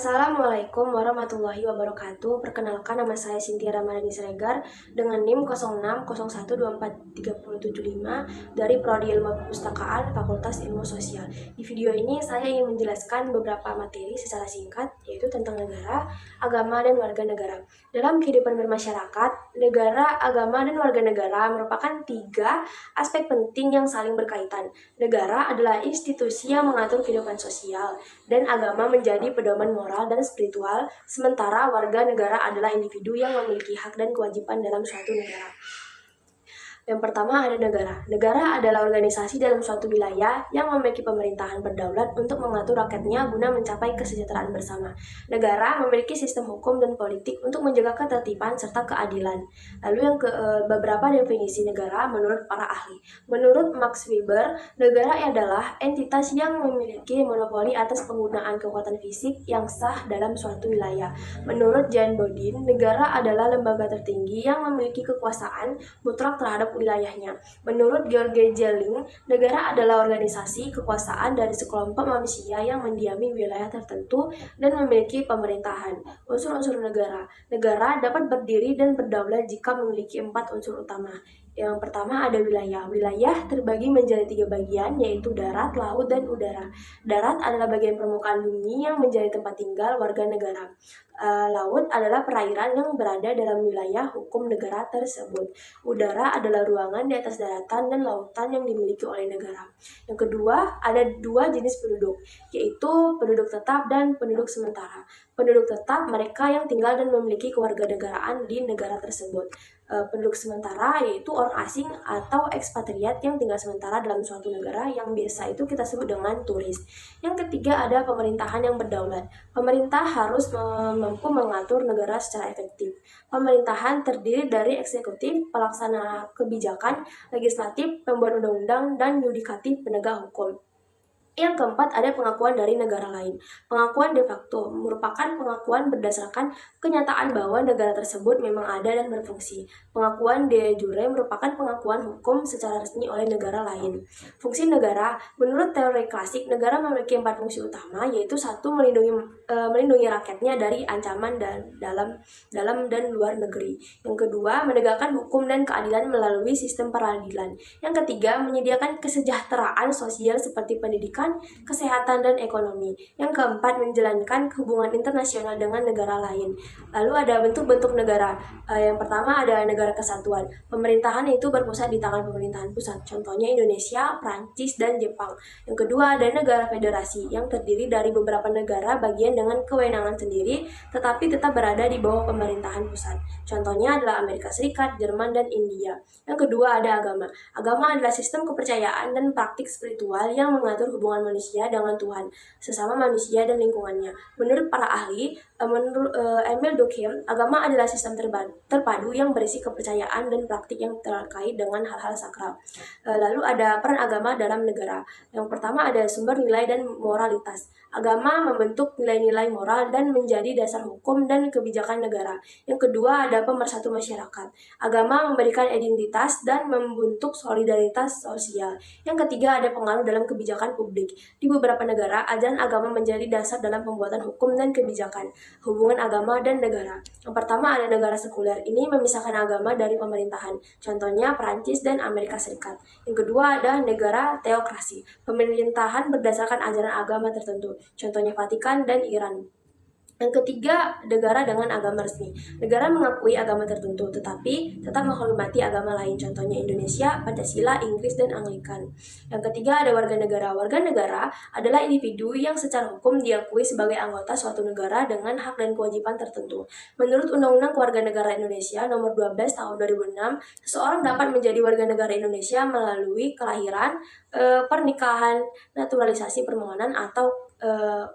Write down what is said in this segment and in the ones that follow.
Assalamualaikum warahmatullahi wabarakatuh. Perkenalkan, nama saya Cynthia Ramadhani Siregar dengan NIM 0601243075 dari Prodi Ilmu Perpustakaan Fakultas Ilmu Sosial. Di video ini saya ingin menjelaskan beberapa materi secara singkat, yaitu tentang negara, agama, dan warga negara. Dalam kehidupan bermasyarakat, negara, agama, dan warga negara merupakan tiga aspek penting yang saling berkaitan. Negara adalah institusi yang mengatur kehidupan sosial, dan agama menjadi pedoman moral dan spiritual, sementara warga negara adalah individu yang memiliki hak dan kewajiban dalam suatu negara. Yang pertama ada negara. Negara adalah organisasi dalam suatu wilayah yang memiliki pemerintahan berdaulat untuk mengatur rakyatnya guna mencapai kesejahteraan bersama. Negara memiliki sistem hukum dan politik untuk menjaga ketertiban serta keadilan. Lalu beberapa definisi negara menurut para ahli. Menurut Max Weber, negara adalah entitas yang memiliki monopoli atas penggunaan kekuatan fisik yang sah dalam suatu wilayah. Menurut Jan Bodin, negara adalah lembaga tertinggi yang memiliki kekuasaan mutlak terhadap wilayahnya. Menurut George Jelling, negara adalah organisasi kekuasaan dari sekelompok manusia yang mendiami wilayah tertentu dan memiliki pemerintahan. Unsur-unsur negara. Negara dapat berdiri dan berdaulat jika memiliki 4 unsur utama. Yang pertama ada wilayah. Wilayah terbagi menjadi 3 bagian, yaitu darat, laut, dan udara. Darat adalah bagian permukaan bumi yang menjadi tempat tinggal warga negara. Laut adalah perairan yang berada dalam wilayah hukum negara tersebut. Udara adalah ruangan di atas daratan dan lautan yang dimiliki oleh negara. Yang kedua, ada 2 jenis penduduk, yaitu penduduk tetap dan penduduk sementara. Penduduk tetap mereka yang tinggal dan memiliki kewarganegaraan di negara tersebut. Penduduk sementara yaitu orang asing atau ekspatriat yang tinggal sementara dalam suatu negara, yang biasa itu kita sebut dengan turis. Yang ketiga ada pemerintahan yang berdaulat. Pemerintah harus mampu mengatur negara secara efektif. Pemerintahan terdiri dari eksekutif, pelaksana kebijakan, legislatif, pembuat undang-undang, dan yudikatif, penegak hukum. Yang keempat ada pengakuan dari negara lain. Pengakuan de facto merupakan pengakuan berdasarkan kenyataan bahwa negara tersebut memang ada dan berfungsi. Pengakuan de jure merupakan pengakuan hukum secara resmi oleh negara lain. Fungsi negara, menurut teori klasik, negara memiliki 4 fungsi utama, yaitu 1. Melindungi rakyatnya dari ancaman dalam dan luar negeri. Yang kedua, menegakkan hukum dan keadilan melalui sistem peradilan. Yang ketiga, menyediakan kesejahteraan sosial seperti pendidikan, kesehatan, dan ekonomi. Yang keempat, menjalankan hubungan internasional dengan negara lain. Lalu ada bentuk-bentuk negara. Yang pertama ada negara kesatuan. Pemerintahan itu berpusat di tangan pemerintahan pusat. Contohnya Indonesia, Prancis, dan Jepang. Yang kedua ada negara federasi yang terdiri dari beberapa negara bagian dengan kewenangan sendiri, tetapi tetap berada di bawah pemerintahan pusat. Contohnya adalah Amerika Serikat, Jerman, dan India. Yang kedua ada agama. Agama adalah sistem kepercayaan dan praktik spiritual yang mengatur hubungan manusia dengan Tuhan, sesama manusia, dan lingkungannya. Menurut para ahli, menurut Emil Durkheim, agama adalah sistem terpadu yang berisi kepercayaan dan praktik yang terkait dengan hal-hal sakral. Lalu ada peran agama dalam negara. Yang pertama ada sumber nilai dan moralitas. Agama membentuk nilai-nilai moral dan menjadi dasar hukum dan kebijakan negara. Yang kedua ada pemersatu masyarakat. Agama memberikan identitas dan membentuk solidaritas sosial. Yang ketiga ada pengaruh dalam kebijakan publik. Di beberapa negara, ajaran agama menjadi dasar dalam pembuatan hukum dan kebijakan. Hubungan agama dan negara. Yang pertama ada negara sekuler. Ini memisahkan agama dari pemerintahan. Contohnya Prancis dan Amerika Serikat. Yang kedua ada negara teokrasi. Pemerintahan berdasarkan ajaran agama tertentu. Contohnya Vatikan dan Iran. Yang ketiga, negara dengan agama resmi. Negara mengakui agama tertentu, tetapi tetap menghormati agama lain. Contohnya Indonesia, Pancasila, Inggris, dan Anglikan. Yang ketiga, ada warga negara. Warga negara adalah individu yang secara hukum diakui sebagai anggota suatu negara dengan hak dan kewajiban tertentu. Menurut Undang-Undang Kewarganegaraan Indonesia Nomor 12 Tahun 2006, seseorang dapat menjadi warga negara Indonesia melalui kelahiran, pernikahan, naturalisasi, permohonan, atau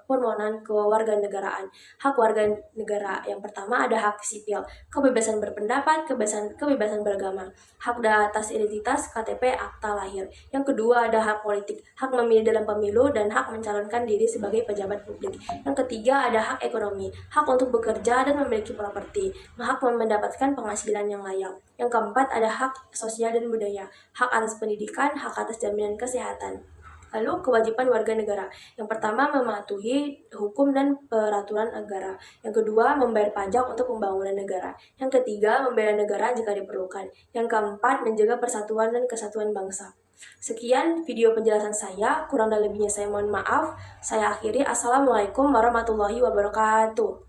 permohonan kewarganegaraan. Hak warga negara. Yang pertama ada hak sipil, kebebasan berpendapat, kebebasan beragama, hak atas identitas, KTP, akta lahir. Yang kedua ada hak politik, hak memilih dalam pemilu, dan hak mencalonkan diri sebagai pejabat publik. Yang ketiga ada hak ekonomi, hak untuk bekerja dan memiliki properti, hak mendapatkan penghasilan yang layak. Yang keempat ada hak sosial dan budaya, hak atas pendidikan, hak atas jaminan kesehatan. Lalu kewajiban warga negara. Yang pertama, mematuhi hukum dan peraturan negara. Yang kedua, membayar pajak untuk pembangunan negara. Yang ketiga, membela negara jika diperlukan. Yang keempat, menjaga persatuan dan kesatuan bangsa. Sekian video penjelasan saya, kurang dan lebihnya saya mohon maaf. Saya akhiri. Assalamualaikum warahmatullahi wabarakatuh.